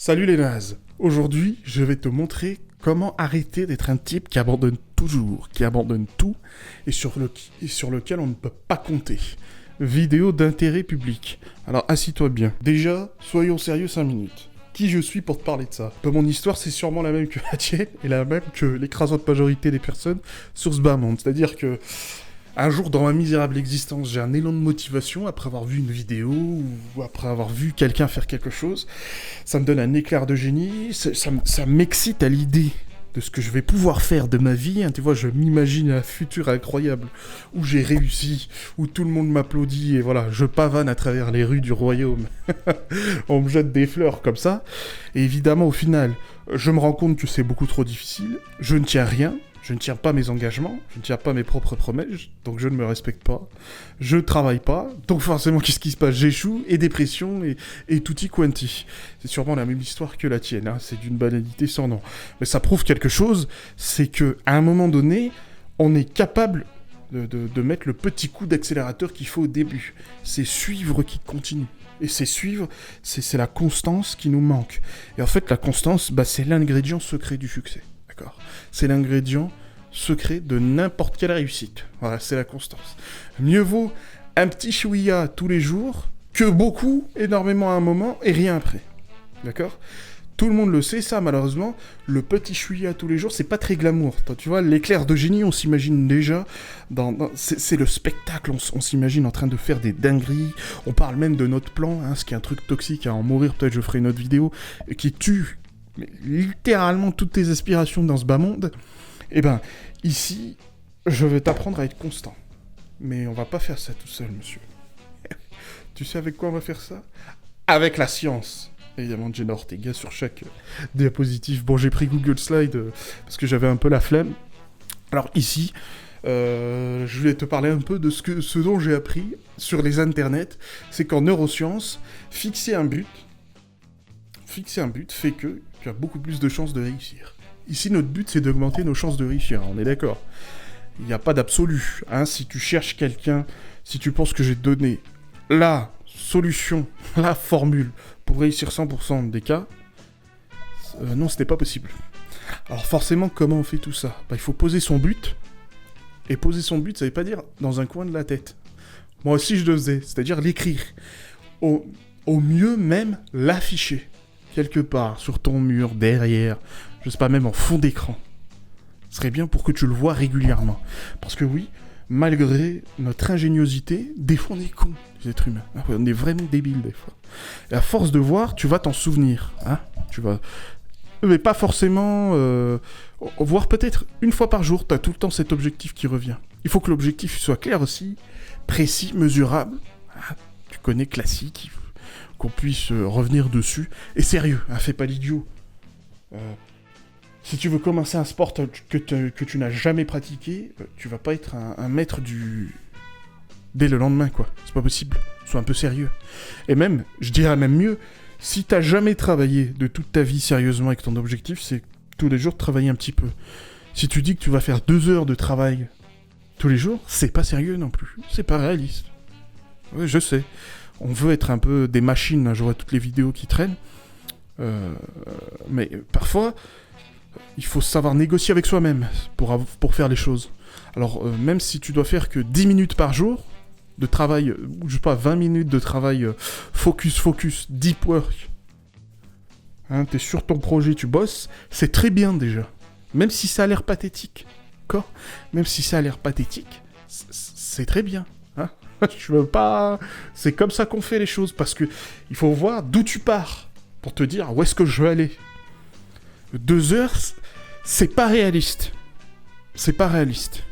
Salut les nazes. Aujourd'hui, je vais te montrer comment arrêter d'être un type qui abandonne toujours, qui abandonne tout et sur lequel on ne peut pas compter. Vidéo d'intérêt public. Alors assis-toi bien. Déjà, soyons sérieux 5 minutes. Qui je suis pour te parler de ça? Mon histoire, c'est sûrement la même que la tienne et la même que l'écrasante majorité des personnes sur ce bas monde. C'est-à-dire que un jour, dans ma misérable existence, j'ai un élan de motivation après avoir vu une vidéo ou après avoir vu quelqu'un faire quelque chose. Ça me donne un éclair de génie, ça m'excite à l'idée de ce que je vais pouvoir faire de ma vie. Hein, tu vois, je m'imagine un futur incroyable où j'ai réussi, où tout le monde m'applaudit et voilà, je pavane à travers les rues du royaume. On me jette des fleurs comme ça. Et évidemment, au final, je me rends compte que c'est beaucoup trop difficile. Je ne tiens rien. Je ne tiens pas mes engagements, je ne tiens pas mes propres promesses, donc je ne me respecte pas. Je ne travaille pas, donc forcément, qu'est-ce qui se passe? J'échoue, et dépression, et tutti quanti. C'est sûrement la même histoire que la tienne, hein. C'est d'une banalité sans nom. Mais ça prouve quelque chose, c'est qu'à un moment donné, on est capable de mettre le petit coup d'accélérateur qu'il faut au début. C'est suivre qui continue. Et c'est suivre, c'est la constance qui nous manque. Et en fait, la constance, c'est l'ingrédient secret du succès. D'accord. C'est l'ingrédient secret de n'importe quelle réussite. Voilà, c'est la constance. Mieux vaut un petit chouïa tous les jours que beaucoup, énormément à un moment et rien après. D'accord? Tout le monde le sait, ça, malheureusement. Le petit chouïa tous les jours, c'est pas très glamour. Tu vois, l'éclair de génie, on s'imagine déjà c'est le spectacle. On s'imagine en train de faire des dingueries. On parle même de notre plan, hein, ce qui est un truc toxique à en mourir. Peut-être je ferai une autre vidéo qui tue mais littéralement toutes tes aspirations dans ce bas monde. Eh ben, ici, je vais t'apprendre à être constant. Mais on va pas faire ça tout seul, monsieur. Tu sais avec quoi on va faire ça? Avec la science. Évidemment, Jenna Ortega sur chaque diapositive. Bon, j'ai pris Google Slide parce que j'avais un peu la flemme. Alors ici, je vais te parler un peu de ce dont j'ai appris sur les internets. C'est qu'en neurosciences, fixer un but fait que tu as beaucoup plus de chances de réussir. Ici, notre but, c'est d'augmenter nos chances de réussir, on est d'accord. Il n'y a pas d'absolu. Hein. Si tu cherches quelqu'un, si tu penses que j'ai donné la solution, la formule pour réussir 100% des cas, non, ce n'est pas possible. Alors forcément, comment on fait tout ça? Il faut poser son but. Et poser son but, ça ne veut pas dire dans un coin de la tête. Moi aussi, je le faisais, c'est-à-dire l'écrire. Au mieux, même l'afficher. Quelque part, sur ton mur, derrière, je sais pas, même en fond d'écran. Ce serait bien pour que tu le vois régulièrement. Parce que oui, malgré notre ingéniosité, des fois on est cons, les êtres humains. On est vraiment débiles des fois. Et à force de voir, tu vas t'en souvenir. Hein, tu vas... Mais pas forcément... Voir peut-être une fois par jour, tu as tout le temps cet objectif qui revient. Il faut que l'objectif soit clair aussi, précis, mesurable. Ah, tu connais classique, qu'on puisse revenir dessus. Et sérieux, hein, fais pas l'idiot. Si tu veux commencer un sport que tu n'as jamais pratiqué, tu vas pas être un maître dès le lendemain, quoi. C'est pas possible. Sois un peu sérieux. Et même, je dirais même mieux, si t'as jamais travaillé de toute ta vie sérieusement avec ton objectif, c'est tous les jours travailler un petit peu. Si tu dis que tu vas faire 2 heures de travail tous les jours, c'est pas sérieux non plus. C'est pas réaliste. Ouais, je sais. On veut être un peu des machines, hein, je vois toutes les vidéos qui traînent. Mais parfois, il faut savoir négocier avec soi-même pour faire les choses. Alors, même si tu dois faire que 10 minutes par jour de travail, je sais pas, 20 minutes de travail focus, deep work, hein, t'es sur ton projet, tu bosses, c'est très bien déjà. Même si ça a l'air pathétique, d'accord? Même si ça a l'air pathétique, c'est très bien. Hein. Je veux pas... C'est comme ça qu'on fait les choses, parce que il faut voir d'où tu pars, pour te dire où est-ce que je veux aller. 2 heures, c'est pas réaliste. C'est pas réaliste.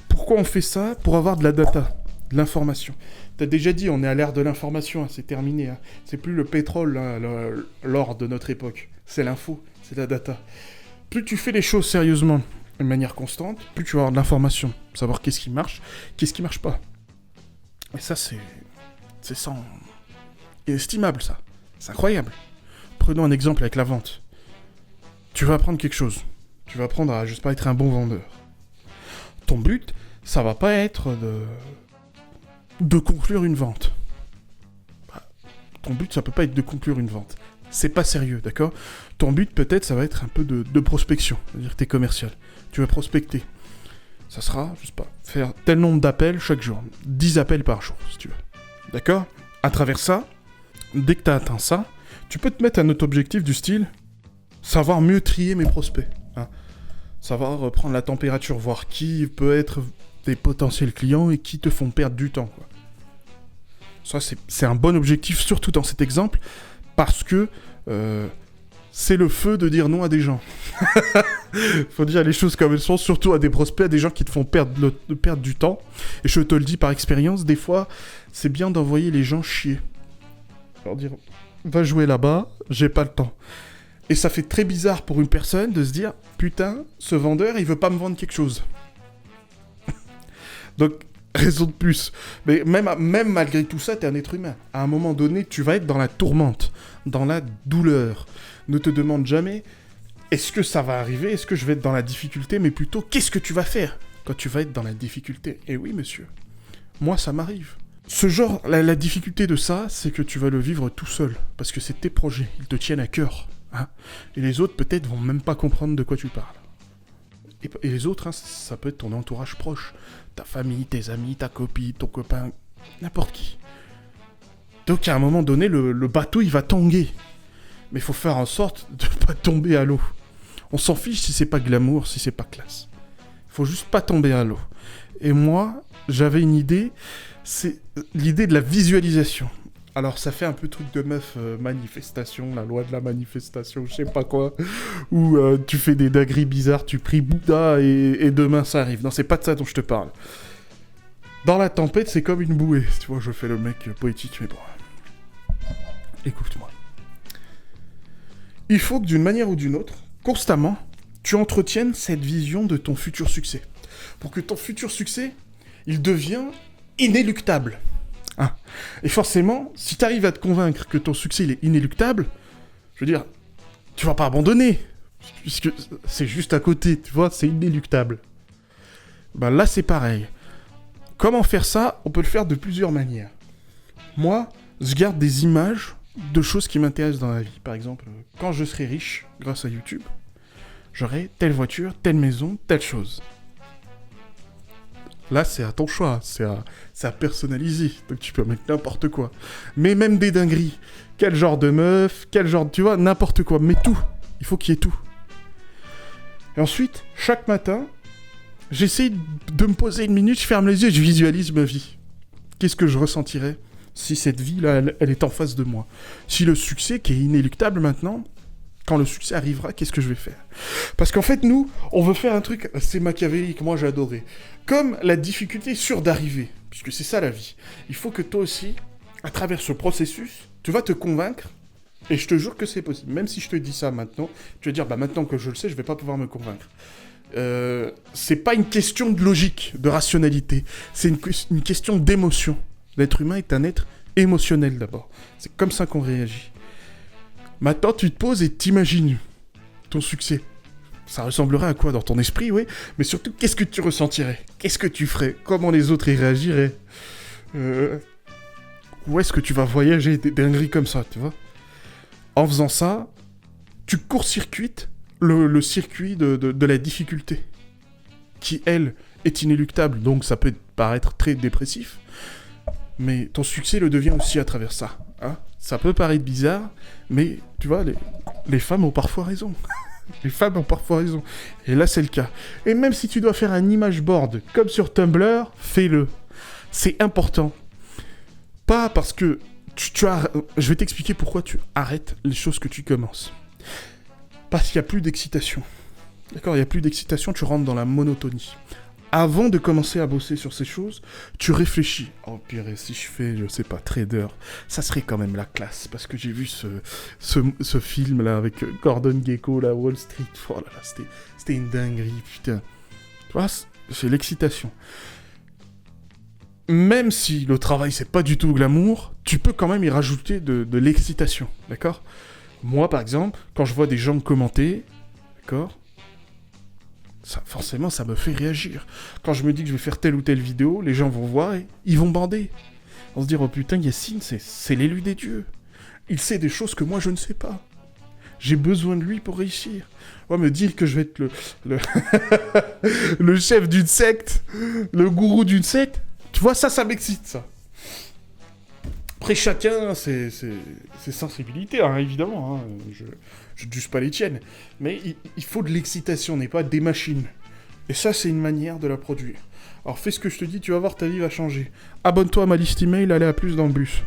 Pourquoi on fait ça? Pour avoir de la data, de l'information. T'as déjà dit, on est à l'ère de l'information, hein, c'est terminé. Hein. C'est plus le pétrole, hein, l'or de notre époque. C'est l'info, c'est la data. Plus tu fais les choses sérieusement, de manière constante, plus tu vas avoir de l'information. Savoir qu'est-ce qui marche pas. Et ça, c'est inestimable, ça. C'est incroyable. Prenons un exemple avec la vente. Tu vas apprendre quelque chose. Tu vas apprendre à, je sais pas, être un bon vendeur. Ton but, ça va pas être de conclure une vente. Ton but, ça peut pas être de conclure une vente. C'est pas sérieux, d'accord? Ton but, peut-être, ça va être un peu de prospection. C'est-à-dire que t'es commercial. Tu vas prospecter. Ça sera, je sais pas, faire tel nombre d'appels chaque jour. 10 appels par jour, si tu veux. D'accord? À travers ça, dès que t'as atteint ça, tu peux te mettre un autre objectif du style savoir mieux trier mes prospects. Hein. Savoir prendre la température, voir qui peut être des potentiels clients et qui te font perdre du temps, quoi. Ça, c'est un bon objectif, surtout dans cet exemple, parce que c'est le feu de dire non à des gens. Faut dire les choses comme elles sont, surtout à des prospects, à des gens qui te font perdre du temps. Et je te le dis par expérience, des fois, c'est bien d'envoyer les gens chier. Leur dire, va jouer là-bas, j'ai pas le temps. Et ça fait très bizarre pour une personne de se dire, putain, ce vendeur, il veut pas me vendre quelque chose. Donc, raison de plus. Mais même malgré tout ça, t'es un être humain. À un moment donné, tu vas être dans la tourmente, dans la douleur. Ne te demande jamais, est-ce que ça va arriver? Est-ce que je vais être dans la difficulté? Mais plutôt, qu'est-ce que tu vas faire quand tu vas être dans la difficulté? Et oui, monsieur. Moi, ça m'arrive. Ce genre, la difficulté de ça, c'est que tu vas le vivre tout seul. Parce que c'est tes projets, ils te tiennent à cœur. Hein, et les autres, peut-être, vont même pas comprendre de quoi tu parles. Et les autres, hein, ça peut être ton entourage proche. Ta famille, tes amis, ta copine, ton copain, n'importe qui. Donc à un moment donné, le bateau, il va tanguer. Mais il faut faire en sorte de ne pas tomber à l'eau. On s'en fiche si c'est pas glamour, si c'est pas classe. Il faut juste pas tomber à l'eau. Et moi, j'avais une idée, c'est l'idée de la visualisation. Alors ça fait un peu truc de meuf, manifestation, la loi de la manifestation, je sais pas quoi, où tu fais des dingueries bizarres, tu pries Bouddha et demain ça arrive. Non, c'est pas de ça dont je te parle. Dans la tempête, c'est comme une bouée. Tu vois, je fais le mec poétique, mais bon. Écoute-moi. Il faut que d'une manière ou d'une autre, constamment, tu entretiennes cette vision de ton futur succès. Pour que ton futur succès, il devienne inéluctable. Hein. Et forcément, si tu arrives à te convaincre que ton succès il est inéluctable, je veux dire, tu vas pas abandonner, puisque c'est juste à côté, tu vois, c'est inéluctable. Ben là, c'est pareil. Comment faire ça? On peut le faire de plusieurs manières. Moi, je garde des images de choses qui m'intéressent dans la vie. Par exemple, quand je serai riche, grâce à YouTube, j'aurai telle voiture, telle maison, telle chose. Là, c'est à ton choix, c'est à personnaliser, donc tu peux mettre n'importe quoi. Mais même des dingueries. Quel genre de meuf, quel genre, tu vois, n'importe quoi, mais tout. Il faut qu'il y ait tout. Et ensuite, chaque matin, j'essaie de me poser une minute, je ferme les yeux, je visualise ma vie. Qu'est-ce que je ressentirais si cette vie-là, elle est en face de moi? Si le succès, qui est inéluctable maintenant, quand le succès arrivera, qu'est-ce que je vais faire? Parce qu'en fait, nous, on veut faire un truc assez machiavélique, moi j'ai adoré. Comme la difficulté est sûre d'arriver, puisque c'est ça la vie. Il faut que toi aussi, à travers ce processus, tu vas te convaincre, et je te jure que c'est possible. Même si je te dis ça maintenant, tu vas dire, bah maintenant que je le sais, je vais pas pouvoir me convaincre. C'est pas une question de logique, de rationalité, c'est une question d'émotion. L'être humain est un être émotionnel d'abord. C'est comme ça qu'on réagit. Maintenant, tu te poses et t'imagines ton succès. Ça ressemblerait à quoi dans ton esprit, oui, mais surtout, qu'est-ce que tu ressentirais? Qu'est-ce que tu ferais? Comment les autres y réagiraient? Où est-ce que tu vas voyager? Des dingueries comme ça, tu vois? En faisant ça, tu court-circuites le circuit de la difficulté, qui, elle, est inéluctable, donc ça peut paraître très dépressif, mais ton succès le devient aussi à travers ça. Hein, ça peut paraître bizarre, mais tu vois, les femmes ont parfois raison. Les femmes ont parfois raison. Et là, c'est le cas. Et même si tu dois faire un image board comme sur Tumblr, fais-le. C'est important. Pas parce que je vais t'expliquer pourquoi tu arrêtes les choses que tu commences. Parce qu'il n'y a plus d'excitation. D'accord, il n'y a plus d'excitation, tu rentres dans la monotonie. Avant de commencer à bosser sur ces choses, tu réfléchis. Oh purée, si je fais, je sais pas, trader, ça serait quand même la classe. Parce que j'ai vu ce film là avec Gordon Gekko, là, Wall Street. Oh là là, c'était une dinguerie, putain. Tu vois, c'est l'excitation. Même si le travail c'est pas du tout glamour, tu peux quand même y rajouter de l'excitation, d'accord? Moi par exemple, quand je vois des gens commenter, d'accord? Ça, forcément, ça me fait réagir. Quand je me dis que je vais faire telle ou telle vidéo, les gens vont voir et ils vont bander. Ils vont se dire, oh putain, Yacine, c'est l'élu des dieux. Il sait des choses que moi je ne sais pas. J'ai besoin de lui pour réussir. Ouais, me dire que je vais être le, le chef d'une secte, le gourou d'une secte, tu vois, ça m'excite, ça. Après, chacun, ses sensibilités, hein, évidemment. Hein. Je ne juge pas les tiennes. Mais il faut de l'excitation, n'est pas des machines. Et ça, c'est une manière de la produire. Alors, fais ce que je te dis, tu vas voir, ta vie va changer. Abonne-toi à ma liste email, allez à plus dans le bus.